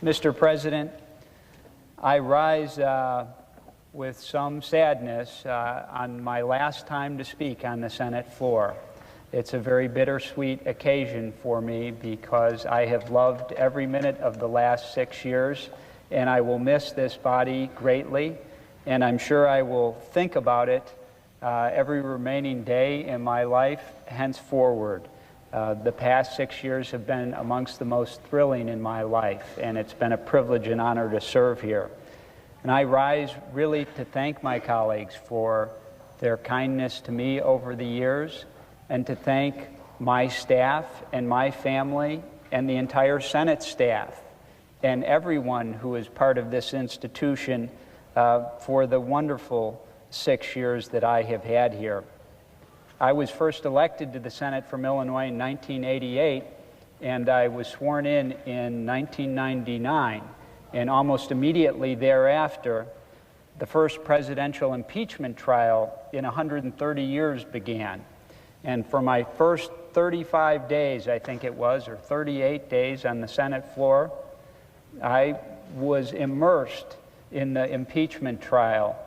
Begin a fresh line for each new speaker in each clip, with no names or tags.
Mr. President, I rise with some sadness on my last time to speak on the Senate floor. It's a very bittersweet occasion for me because I have loved every minute of the last 6 years, and I will miss this body greatly, and I'm sure I will think about it every remaining day in my life henceforward. The past 6 years have been amongst the most thrilling in my life, and it's been a privilege and honor to serve here. And I rise really to thank my colleagues for their kindness to me over the years, and to thank my staff and my family and the entire Senate staff and everyone who is part of this institution for the wonderful 6 years that I have had here. I was first elected to the Senate from Illinois in 1988, and I was sworn in 1999. And almost immediately thereafter, the first presidential impeachment trial in 130 years began. And for my first 35 days, I think it was, or 38 days on the Senate floor, I was immersed in the impeachment trial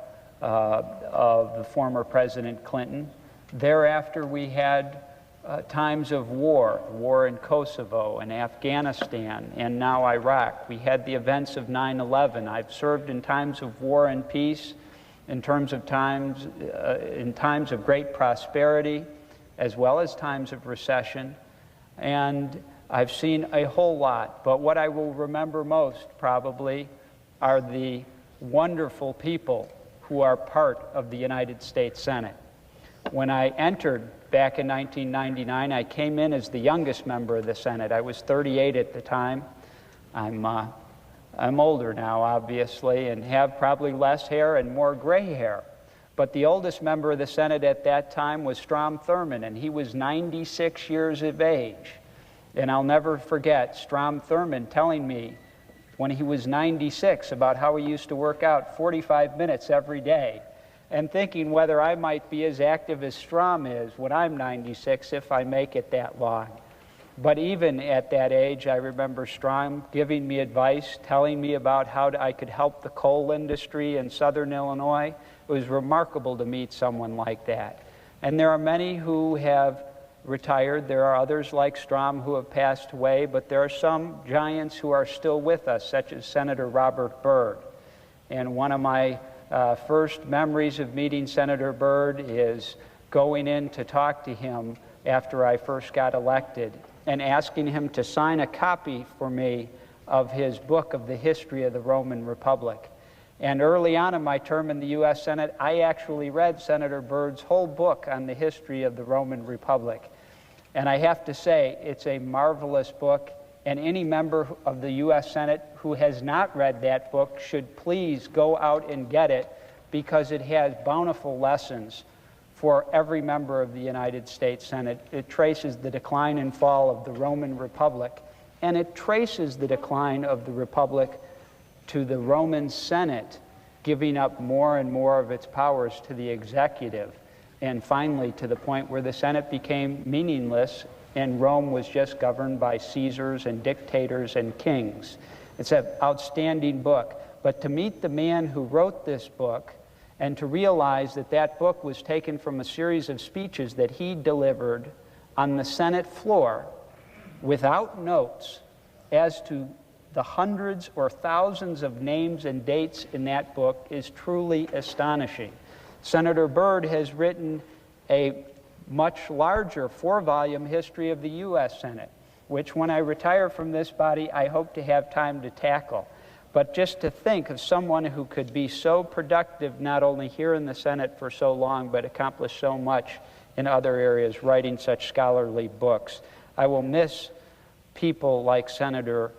of the former President Clinton. Thereafter, we had times of war in Kosovo and Afghanistan, and now Iraq. We had the events of 9/11. I've served in times of war and peace, in times of great prosperity, as well as times of recession, and I've seen a whole lot. But what I will remember most, probably, are the wonderful people who are part of the United States Senate. When I entered back in 1999, I came in as the youngest member of the Senate. I was 38 at the time. I'm older now, obviously, and have probably less hair and more gray hair. But the oldest member of the Senate at that time was Strom Thurmond, and he was 96 years of age. And I'll never forget Strom Thurmond telling me when he was 96 about how he used to work out 45 minutes every day, and thinking whether I might be as active as Strom is when I'm 96 if I make it that long. But even at that age, I remember Strom giving me advice, telling me about how I could help the coal industry in southern Illinois. It was remarkable to meet someone like that. And there are many who have retired. There are others like Strom who have passed away, but there are some giants who are still with us, such as Senator Robert Byrd. And one of my first memories of meeting Senator Byrd is going in to talk to him after I first got elected and asking him to sign a copy for me of his book of the history of the Roman Republic. And early on in my term in the U.S. Senate, I actually read Senator Byrd's whole book on the history of the Roman Republic. And I have to say, it's a marvelous book, and any member of the U.S. Senate who has not read that book should please go out and get it, because it has bountiful lessons for every member of the United States Senate. It traces the decline and fall of the Roman Republic, and it traces the decline of the Republic to the Roman Senate giving up more and more of its powers to the executive, and finally to the point where the Senate became meaningless and Rome was just governed by Caesars and dictators and kings. It's an outstanding book. But to meet the man who wrote this book and to realize that that book was taken from a series of speeches that he delivered on the Senate floor without notes as to the hundreds or thousands of names and dates in that book is truly astonishing. Senator Byrd has written a much larger 4-volume history of the U.S. Senate, which when I retire from this body, I hope to have time to tackle. But just to think of someone who could be so productive, not only here in the Senate for so long, but accomplish so much in other areas, writing such scholarly books. I will miss people like Senator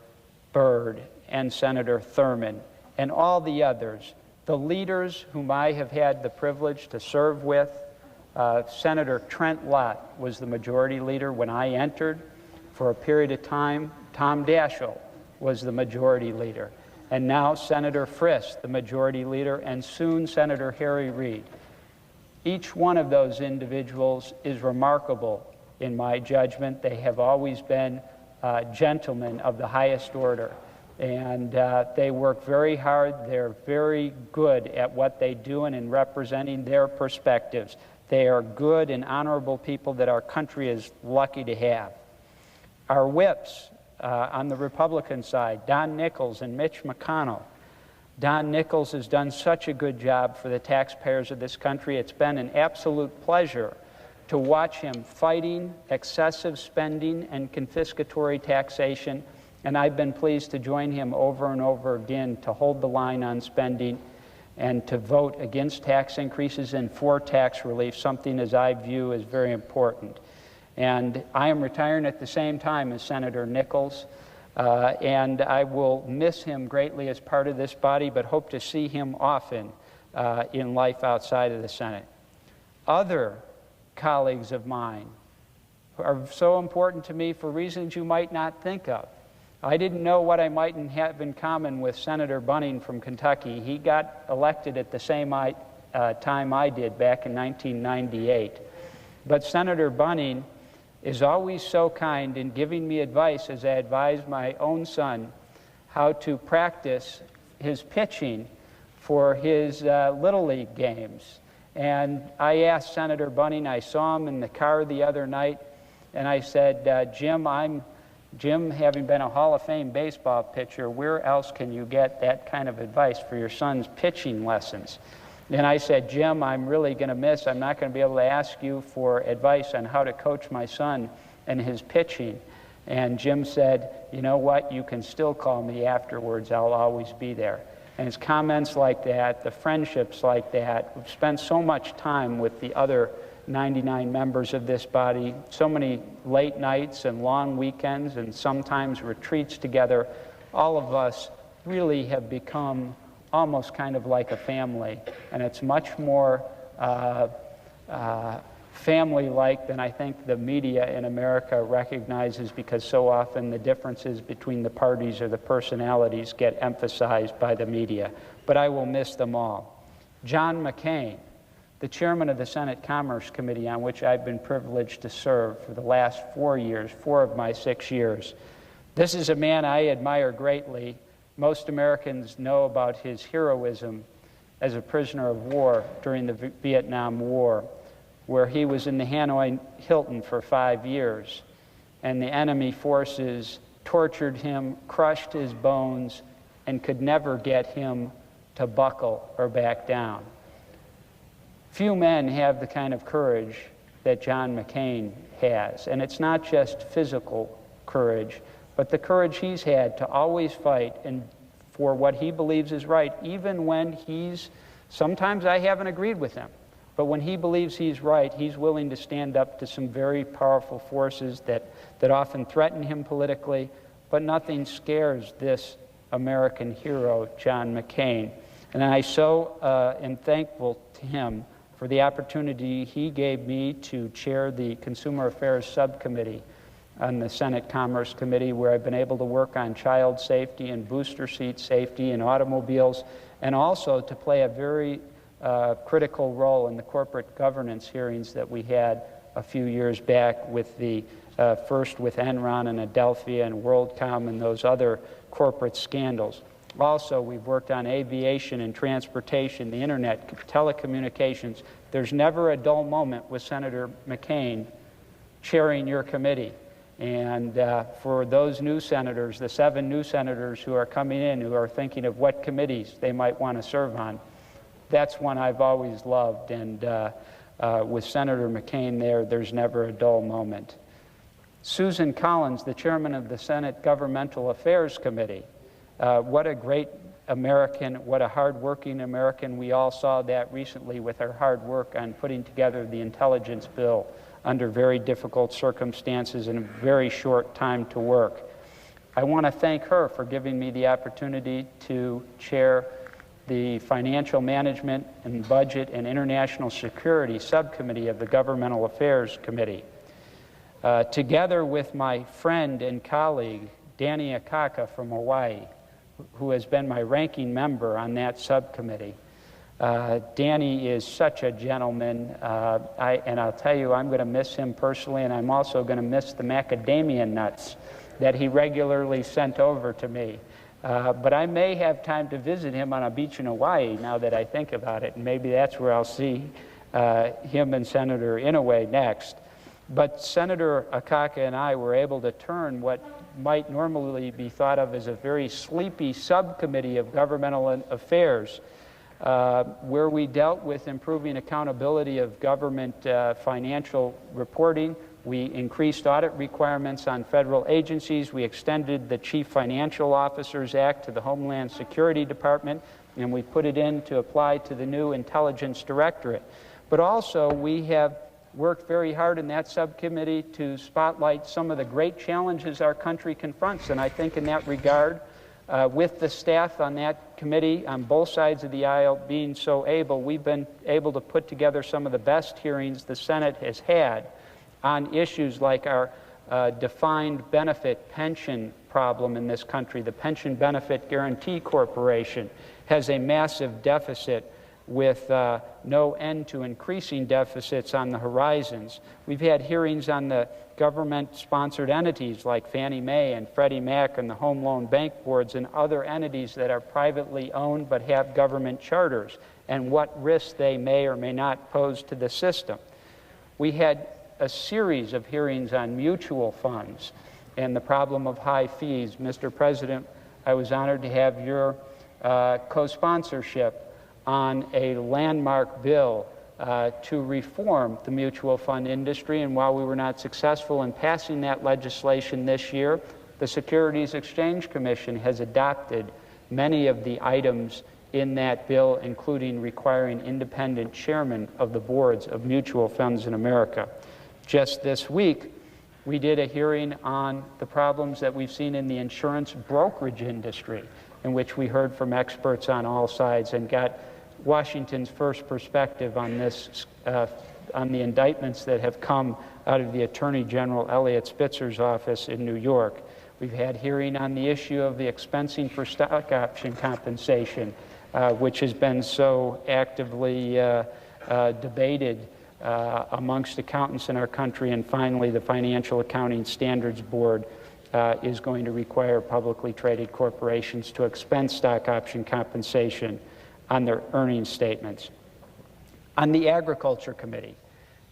Byrd and Senator Thurmond and all the others, the leaders whom I have had the privilege to serve with. Senator Trent Lott was the majority leader when I entered. For a period of time, Tom Daschle was the majority leader. And now Senator Frist, the majority leader, and soon Senator Harry Reid. Each one of those individuals is remarkable in my judgment. They have always been gentlemen of the highest order. And they work very hard. They're very good at what they do and in representing their perspectives. They are good and honorable people that our country is lucky to have. Our whips on the Republican side, Don Nichols and Mitch McConnell. Don Nichols has done such a good job for the taxpayers of this country. It's been an absolute pleasure to watch him fighting excessive spending and confiscatory taxation, and I've been pleased to join him over and over again to hold the line on spending and to vote against tax increases and for tax relief, something as I view as very important. And I am retiring at the same time as Senator Nichols, and I will miss him greatly as part of this body, but hope to see him often in life outside of the Senate. Other colleagues of mine are so important to me for reasons you might not think of. I didn't know what I might have in common with Senator Bunning from Kentucky. He got elected at the same time I did back in 1998. But Senator Bunning is always so kind in giving me advice as I advise my own son how to practice his pitching for his Little League games. And I asked Senator Bunning, I saw him in the car the other night, and I said, Jim, having been a Hall of Fame baseball pitcher, where else can you get that kind of advice for your son's pitching lessons? And I said, Jim, I'm really going to miss, I'm not going to be able to ask you for advice on how to coach my son and his pitching. And Jim said, you know what, you can still call me afterwards, I'll always be there. And his comments like that, the friendships like that, we've spent so much time with the other 99 members of this body, so many late nights and long weekends and sometimes retreats together. All of us really have become almost kind of like a family, and it's much more family-like than I think the media in America recognizes, because so often the differences between the parties or the personalities get emphasized by the media. But I will miss them all. John McCain, the chairman of the Senate Commerce Committee, on which I've been privileged to serve for the last 4 years, 4 of my 6 years. This is a man I admire greatly. Most Americans know about his heroism as a prisoner of war during the Vietnam War, where he was in the Hanoi Hilton for 5 years, and the enemy forces tortured him, crushed his bones, and could never get him to buckle or back down. Few men have the kind of courage that John McCain has, and it's not just physical courage, but the courage he's had to always fight and for what he believes is right, even when sometimes I haven't agreed with him, but when he believes he's right, he's willing to stand up to some very powerful forces that often threaten him politically, but nothing scares this American hero, John McCain. And I so am thankful to him for the opportunity he gave me to chair the Consumer Affairs Subcommittee on the Senate Commerce Committee, where I've been able to work on child safety and booster seat safety in automobiles, and also to play a very critical role in the corporate governance hearings that we had a few years back with the first with Enron and Adelphia and WorldCom and those other corporate scandals. Also, we've worked on aviation and transportation, the internet, telecommunications. There's never a dull moment with Senator McCain chairing your committee. And for those new senators, the 7 new senators who are coming in, who are thinking of what committees they might want to serve on, that's one I've always loved. And with Senator McCain there's never a dull moment. Susan Collins, the chairman of the Senate Governmental Affairs Committee, what a great American, what a hard-working American. We all saw that recently with her hard work on putting together the intelligence bill under very difficult circumstances in a very short time to work. I want to thank her for giving me the opportunity to chair the Financial Management and Budget and International Security Subcommittee of the Governmental Affairs Committee. Together with my friend and colleague, Danny Akaka from Hawaii, who has been my ranking member on that subcommittee. Danny is such a gentleman, and I'll tell you, I'm going to miss him personally, and I'm also going to miss the macadamia nuts that he regularly sent over to me. But I may have time to visit him on a beach in Hawaii now that I think about it, and maybe that's where I'll see him and Senator Inouye next. But Senator Akaka and I were able to turn what might normally be thought of as a very sleepy subcommittee of governmental affairs, where we dealt with improving accountability of government financial reporting. We increased audit requirements on federal agencies. We extended the Chief Financial Officers Act to the Homeland Security Department, and we put it in to apply to the new Intelligence Directorate. But also, we have worked very hard in that subcommittee to spotlight some of the great challenges our country confronts. And I think in that regard, with the staff on that committee on both sides of the aisle being so able, we've been able to put together some of the best hearings the Senate has had on issues like our defined benefit pension problem in this country. The Pension Benefit Guaranty Corporation has a massive deficit with no end to increasing deficits on the horizons. We've had hearings on the government-sponsored entities like Fannie Mae and Freddie Mac and the Home Loan Bank Boards and other entities that are privately owned but have government charters, and what risks they may or may not pose to the system. We had a series of hearings on mutual funds and the problem of high fees. Mr. President, I was honored to have your co-sponsorship on a landmark bill to reform the mutual fund industry, and while we were not successful in passing that legislation this year, the Securities Exchange Commission has adopted many of the items in that bill, including requiring independent chairmen of the boards of mutual funds in America. Just this week, we did a hearing on the problems that we've seen in the insurance brokerage industry, in which we heard from experts on all sides and got Washington's first perspective on this, on the indictments that have come out of the Attorney General Eliot Spitzer's office in New York. We've had hearing on the issue of the expensing for stock option compensation, which has been so actively debated amongst accountants in our country. And finally, the Financial Accounting Standards Board is going to require publicly traded corporations to expense stock option compensation on their earnings statements. On the Agriculture Committee,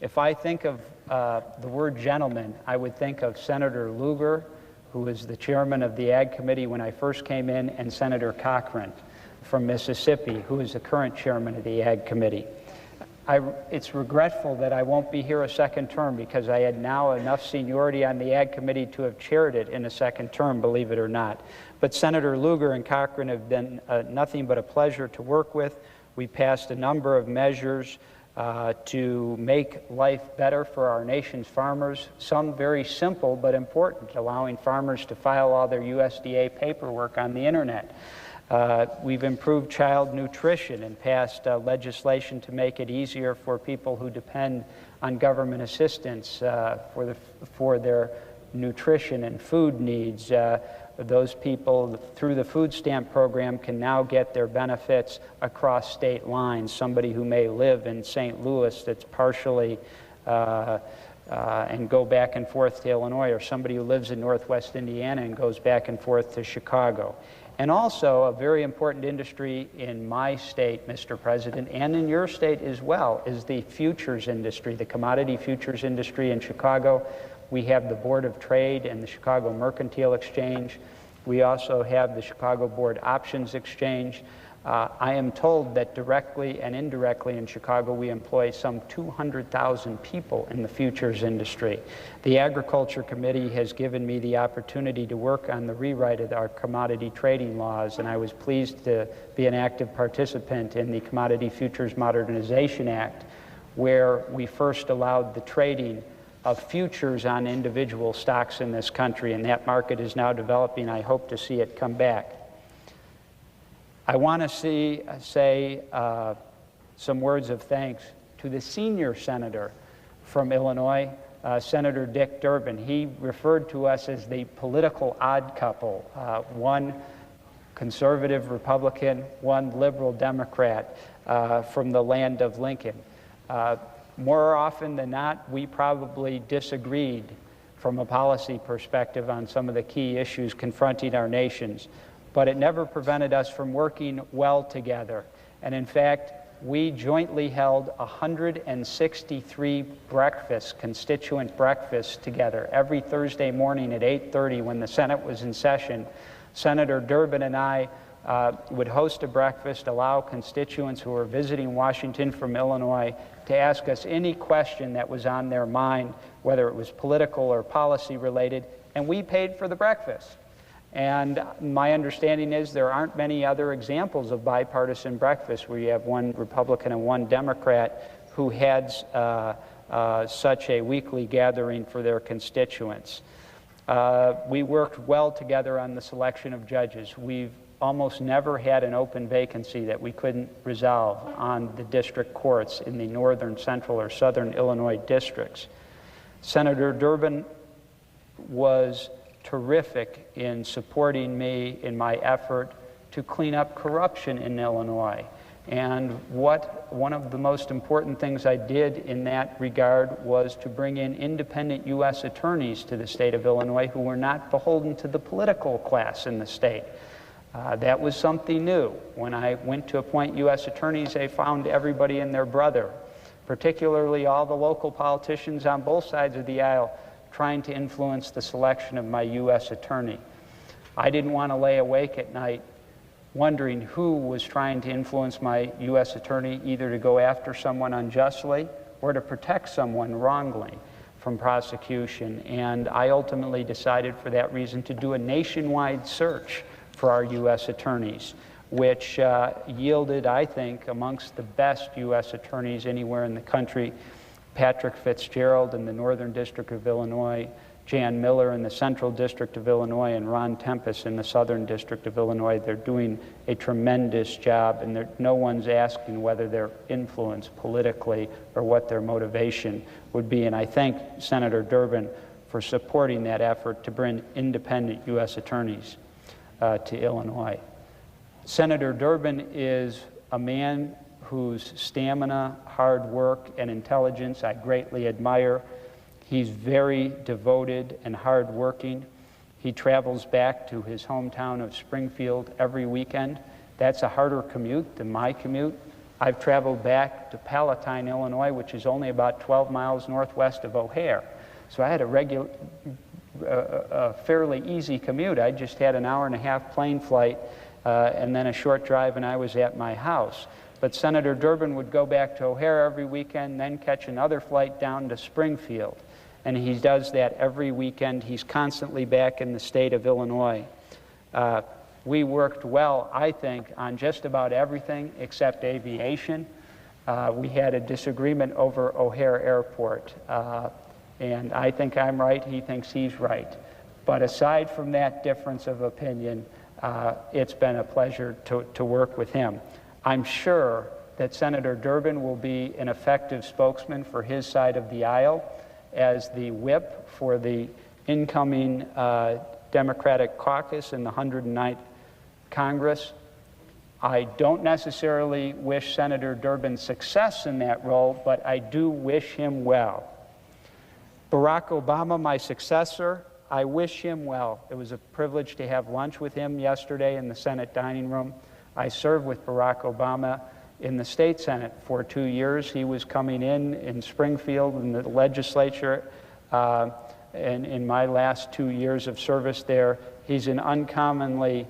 if I think of the word gentleman, I would think of Senator Lugar, who was the chairman of the Ag Committee when I first came in, and Senator Cochran from Mississippi, who is the current chairman of the Ag Committee. It's regretful that I won't be here a second term, because I had now enough seniority on the Ag Committee to have chaired it in a second term, believe it or not. But Senator Lugar and Cochran have been nothing but a pleasure to work with. We passed a number of measures to make life better for our nation's farmers, some very simple but important, allowing farmers to file all their USDA paperwork on the internet. We've improved child nutrition and passed legislation to make it easier for people who depend on government assistance for their nutrition and food needs. Those people, through the food stamp program, can now get their benefits across state lines. Somebody who may live in St. Louis that's partially and go back and forth to Illinois, or somebody who lives in Northwest Indiana and goes back and forth to Chicago. And also, a very important industry in my state, Mr. President, and in your state as well, is the futures industry, the commodity futures industry in Chicago. We have the Board of Trade and the Chicago Mercantile Exchange. We also have the Chicago Board Options Exchange. I am told that directly and indirectly in Chicago we employ some 200,000 people in the futures industry. The Agriculture Committee has given me the opportunity to work on the rewrite of our commodity trading laws, and I was pleased to be an active participant in the Commodity Futures Modernization Act, where we first allowed the trading of futures on individual stocks in this country, and that market is now developing. I hope to see it come back. I want to say some words of thanks to the senior senator from Illinois, Senator Dick Durbin. He referred to us as the political odd couple, one conservative Republican, one liberal Democrat from the land of Lincoln. More often than not, we probably disagreed from a policy perspective on some of the key issues confronting our nations. but it never prevented us from working well together. And in fact, we jointly held 163 breakfasts, constituent breakfasts together every Thursday morning at 8:30 when the Senate was in session. Senator Durbin and I would host a breakfast, allow constituents who were visiting Washington from Illinois to ask us any question that was on their mind, whether it was political or policy related, and we paid for the breakfast. And my understanding is there aren't many other examples of bipartisan breakfasts where you have one Republican and one Democrat who had such a weekly gathering for their constituents. We worked well together on the selection of judges. We've almost never had an open vacancy that we couldn't resolve on the district courts in the northern, central, or southern Illinois districts. Senator Durbin was terrific in supporting me in my effort to clean up corruption in Illinois. And one of the most important things I did in that regard was to bring in independent U.S. attorneys to the state of Illinois who were not beholden to the political class in the state. That was something new. When I went to appoint U.S. attorneys, I found everybody and their brother, particularly all the local politicians on both sides of the aisle, trying to influence the selection of my U.S. attorney. I didn't want to lay awake at night wondering who was trying to influence my U.S. attorney either to go after someone unjustly or to protect someone wrongly from prosecution. And I ultimately decided for that reason to do a nationwide search for our U.S. attorneys, which yielded, I think, amongst the best U.S. attorneys anywhere in the country: Patrick Fitzgerald in the Northern District of Illinois, Jan Miller in the Central District of Illinois, and Ron Tempest in the Southern District of Illinois. They're doing a tremendous job, and no one's asking whether they're influenced politically or what their motivation would be. And I thank Senator Durbin for supporting that effort to bring independent U.S. attorneys to Illinois. Senator Durbin is a man whose stamina, hard work, and intelligence I greatly admire. He's very devoted and hardworking. He travels back to his hometown of Springfield every weekend. That's a harder commute than my commute. I've traveled back to Palatine, Illinois, which is only about 12 miles northwest of O'Hare. So I had a fairly easy commute. I just had an hour-and-a-half plane flight and then a short drive, and I was at my house. But Senator Durbin would go back to O'Hare every weekend, then catch another flight down to Springfield. And he does that every weekend. He's constantly back in the state of Illinois. We worked well, I think, on just about everything except aviation. We had a disagreement over O'Hare Airport. And I think I'm right, he thinks he's right. But aside from that difference of opinion, it's been a pleasure to work with him. I'm sure that Senator Durbin will be an effective spokesman for his side of the aisle as the whip for the incoming Democratic caucus in the 109th Congress. I don't necessarily wish Senator Durbin success in that role, but I do wish him well. Barack Obama, my successor, I wish him well. It was a privilege to have lunch with him yesterday in the Senate dining room. I served with Barack Obama in the state Senate for 2 years. He was coming in Springfield in the legislature, and in my last 2 years of service there. He's an uncommonly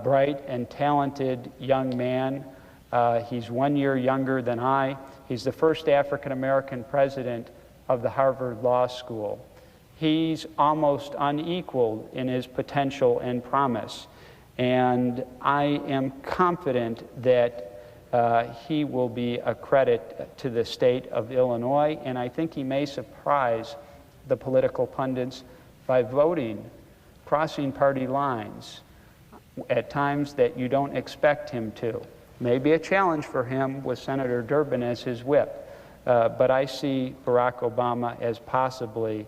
bright and talented young man. He's 1 year younger than I. He's the first African-American president of the Harvard Law School. He's almost unequaled in his potential and promise. And I am confident that he will be a credit to the state of Illinois, and I think he may surprise the political pundits by voting, crossing party lines at times that you don't expect him to. Maybe a challenge for him with Senator Durbin as his whip. But I see Barack Obama as possibly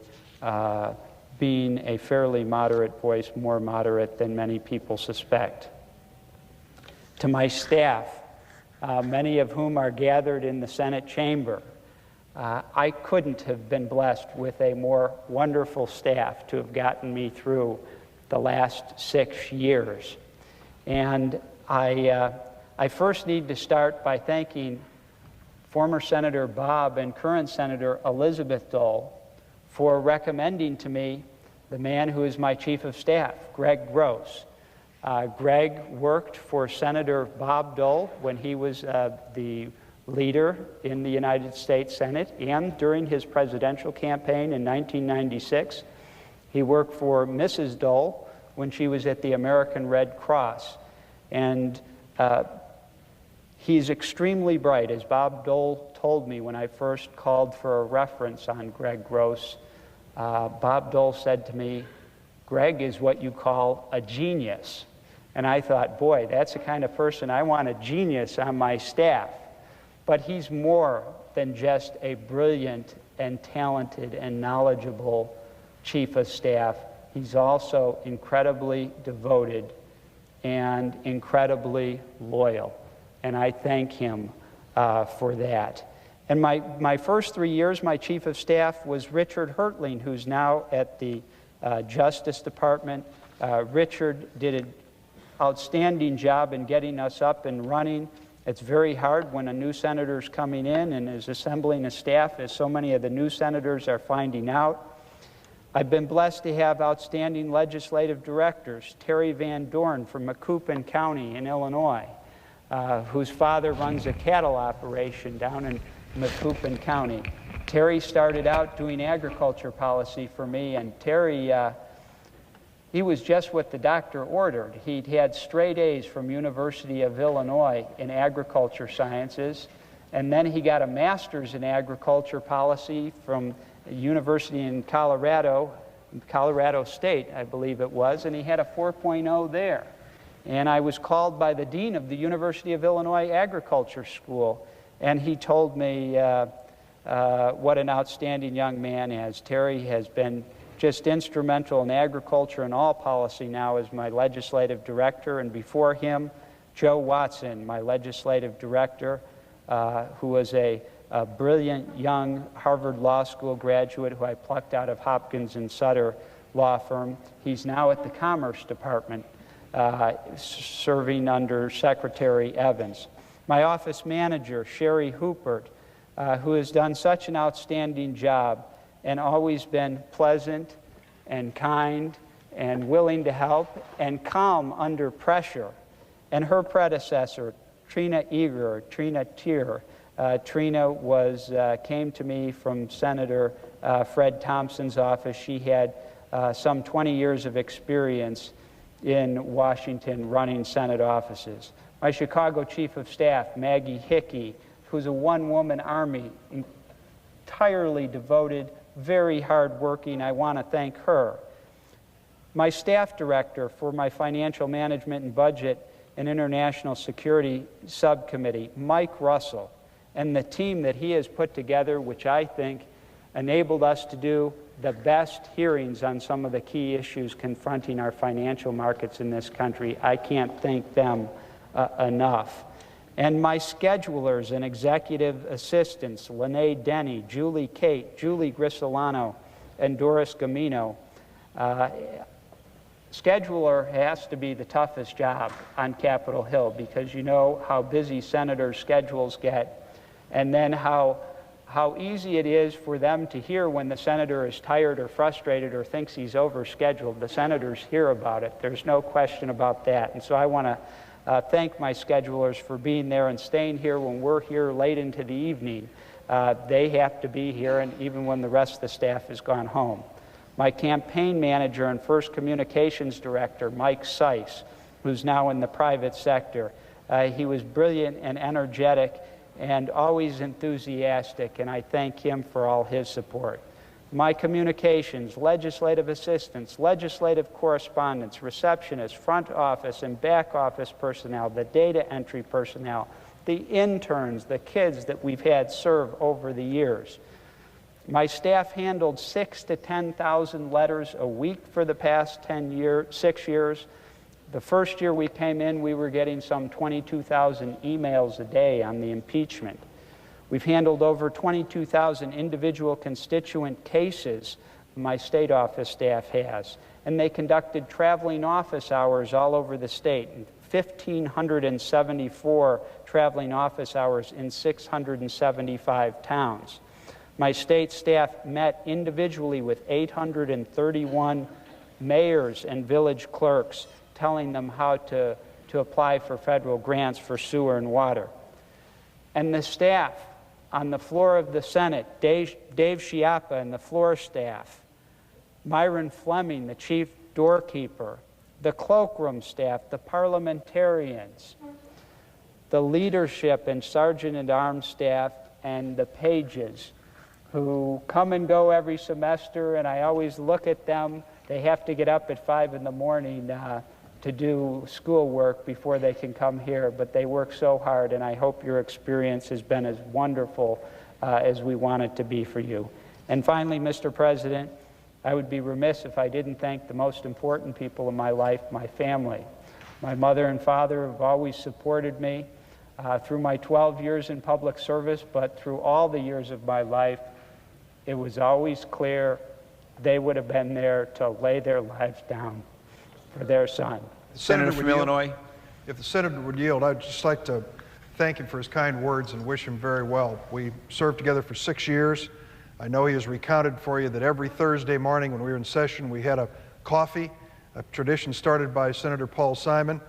being a fairly moderate voice, more moderate than many people suspect. To my staff, many of whom are gathered in the Senate chamber, I couldn't have been blessed with a more wonderful staff to have gotten me through the last 6 years. And I first need to start by thanking former Senator Bob and current Senator Elizabeth Dole for recommending to me the man who is my Chief of Staff, Greg Gross. Greg worked for Senator Bob Dole when he was the leader in the United States Senate and during his presidential campaign in 1996. He worked for Mrs. Dole when she was at the American Red Cross. And he's extremely bright. As Bob Dole told me when I first called for a reference on Greg Gross, Bob Dole said to me, "Greg is what you call a genius." And I thought, boy, that's the kind of person I want, a genius on my staff. But he's more than just a brilliant and talented and knowledgeable Chief of Staff. He's also incredibly devoted and incredibly loyal. And I thank him for that. And my first 3 years, my Chief of Staff was Richard Hertling, who's now at the Justice Department. Richard did an outstanding job in getting us up and running. It's very hard when a new senator's coming in and is assembling a staff, as so many of the new senators are finding out. I've been blessed to have outstanding legislative directors, Terry Van Dorn from Macoupin County in Illinois, whose father runs a cattle operation down in Macoupin County. Terry started out doing agriculture policy for me, and Terry, he was just what the doctor ordered. He'd had straight A's from University of Illinois in agriculture sciences, and then he got a master's in agriculture policy from a university in Colorado State, I believe it was, and he had a 4.0 there. And I was called by the dean of the University of Illinois Agriculture School, and he told me what an outstanding young man he is. Terry has been just instrumental in agriculture and all policy now as my legislative director, and before him, Joe Watson, my legislative director, who was a brilliant young Harvard Law School graduate who I plucked out of Hopkins and Sutter law firm. He's now at the Commerce Department, serving under Secretary Evans. My office manager, Sherry Hoopert, who has done such an outstanding job and always been pleasant and kind and willing to help and calm under pressure. And her predecessor, Trina Eager, Trina Tier. Trina came to me from Senator Fred Thompson's office. She had some 20 years of experience in Washington running Senate offices. My Chicago Chief of Staff, Maggie Hickey, who's a one-woman army, entirely devoted, very hardworking. I want to thank her. My staff director for my Financial Management and Budget and International Security Subcommittee, Mike Russell, and the team that he has put together, which I think enabled us to do the best hearings on some of the key issues confronting our financial markets in this country. I can't thank them enough. And my schedulers and executive assistants, Lene Denny, Julie Kate, Julie Grisolano, and Doris Gamino. Scheduler has to be the toughest job on Capitol Hill because you know how busy senators' schedules get, and then how easy it is for them to hear when the senator is tired or frustrated or thinks he's overscheduled. The senators hear about it. There's no question about that. And so I want to thank my schedulers for being there and staying here when we're here late into the evening. They have to be here, and even when the rest of the staff has gone home. My campaign manager and first communications director, Mike Seiss, who's now in the private sector. He was brilliant and energetic and always enthusiastic, and I thank him for all his support. My communications, legislative assistants, legislative correspondents, receptionists, front office and back office personnel, the data entry personnel, the interns, the kids that we've had serve over the years. My staff handled 6,000 to 10,000 letters a week for the past 6 years. The first year we came in, we were getting some 22,000 emails a day on the impeachment. We've handled over 22,000 individual constituent cases, my state office staff has, and they conducted traveling office hours all over the state. 1,574 traveling office hours in 675 towns. My state staff met individually with 831 mayors and village clerks, telling them how to apply for federal grants for sewer and water. And the staff on the floor of the Senate, Dave Schiappa and the floor staff, Myron Fleming, the chief doorkeeper, the cloakroom staff, the parliamentarians, the leadership and sergeant-at-arms staff, and the pages who come and go every semester, and I always look at them. They have to get up at 5 in the morning to do schoolwork before they can come here, but they work so hard, and I hope your experience has been as wonderful as we want it to be for you. And finally, Mr. President, I would be remiss if I didn't thank the most important people in my life, my family. My mother and father have always supported me through my 12 years in public service, but through all the years of my life, it was always clear they would have been there to lay their lives down for their son.
Senator from Illinois. If the Senator would yield, I'd just like to thank him for his kind words and wish him very well. We served together for 6 years. I know he has recounted for you that every Thursday morning when we were in session, we had a coffee, a tradition started by Senator Paul Simon.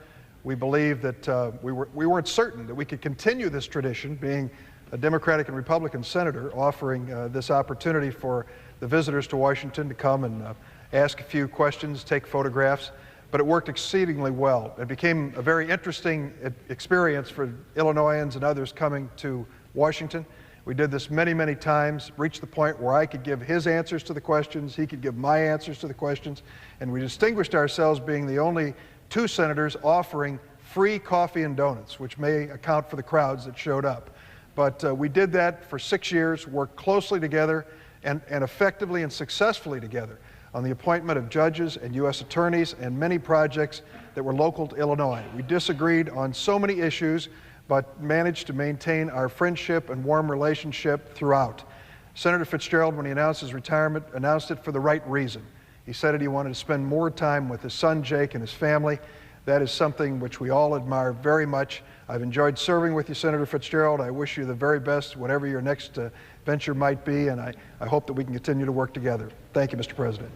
We believe that we weren't certain that we could continue this tradition, being a Democratic and Republican senator, offering this opportunity for the visitors to Washington to come and ask a few questions, take photographs. But it worked exceedingly well. It became a very interesting experience for Illinoisans and others coming to Washington. We did this many, many times, reached the point where I could give his answers to the questions, he could give my answers to the questions, and we distinguished ourselves being the only two senators offering free coffee and donuts, which may account for the crowds that showed up. But we did that for 6 years, worked closely together and effectively and successfully together on the appointment of judges and U.S. attorneys and many projects that were local to Illinois. We disagreed on so many issues, but managed to maintain our friendship and warm relationship throughout. Senator Fitzgerald, when he announced his retirement, announced it for the right reason. He said that he wanted to spend more time with his son, Jake, and his family. That is something which we all admire very much. I've enjoyed serving with you, Senator Fitzgerald. I wish you the very best, whatever your next venture might be, and I hope that we can continue to work together. Thank you, Mr. President.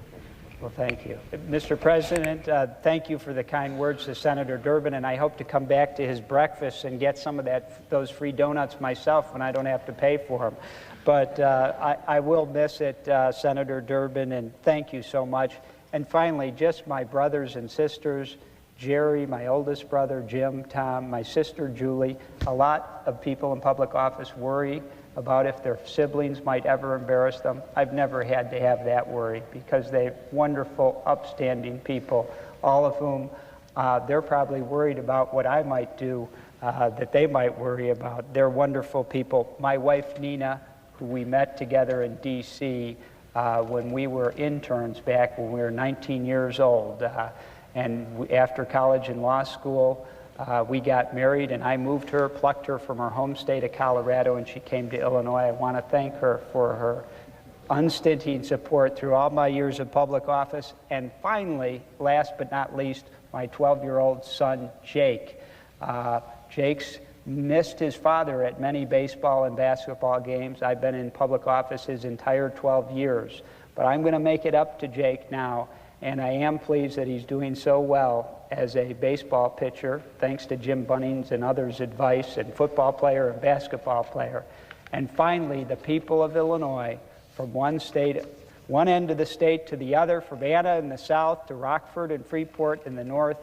Well, thank you. Mr. President, thank you for the kind words to Senator Durbin, and I hope to come back to his breakfast and get some of those free donuts myself when I don't have to pay for them. But I will miss it, Senator Durbin, and thank you so much. And finally, just my brothers and sisters, Jerry, my oldest brother, Jim, Tom, my sister, Julie. A lot of people in public office worry about if their siblings might ever embarrass them. I've never had to have that worry because they're wonderful, upstanding people, all of whom they're probably worried about what I might do that they might worry about. They're wonderful people. My wife, Nina, who we met together in D.C. When we were interns back when we were 19 years old. And after college and law school, we got married, and I moved her, plucked her from her home state of Colorado, and she came to Illinois. I want to thank her for her unstinting support through all my years of public office. And finally, last but not least, my 12-year-old son, Jake. Jake's missed his father at many baseball and basketball games. I've been in public office his entire 12 years. But I'm going to make it up to Jake now, and I am pleased that he's doing so well as a baseball pitcher, thanks to Jim Bunnings and others' advice, and football player and basketball player. And finally, the people of Illinois, from one end of the state to the other, from Anna in the south to Rockford and Freeport in the north,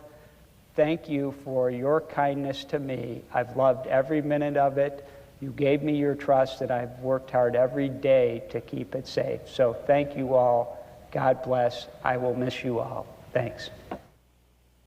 thank you for your kindness to me. I've loved every minute of it. You gave me your trust, and I've worked hard every day to keep it safe. So thank you all. God bless. I will miss you all. Thanks.